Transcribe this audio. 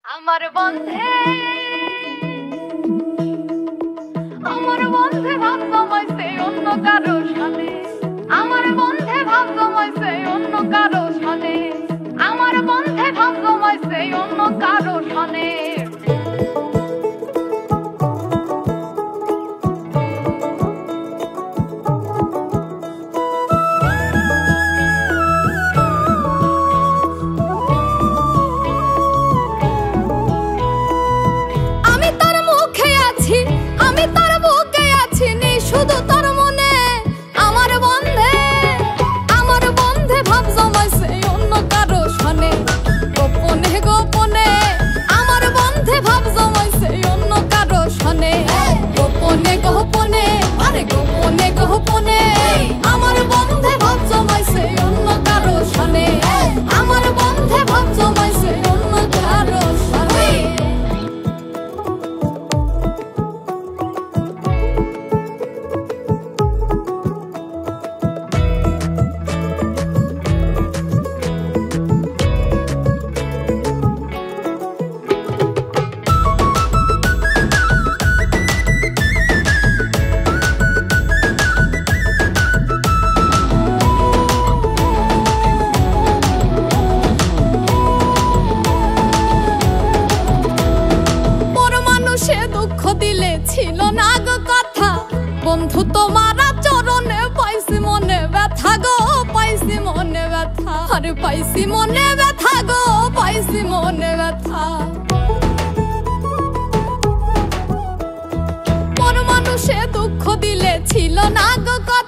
আমার বন্ধে ভাব জমাইছে অন্য কারো সাথে। আমার বন্ধে ভাব জমাইছে অন্য কারো সাথে। আমার বন্ধে ভাব জমাইছে অন্য কারো সাথে। ছিল না গো কথা বন্ধু তোমার চরণে পাইছি মনে ব্যথা গো পাইছি মনে ব্যথা আরে পাইছি মনে ব্যথা গো পাইছি মনে ব্যথা পর মানুষে দুঃখ দিলে ছিল না গো কথা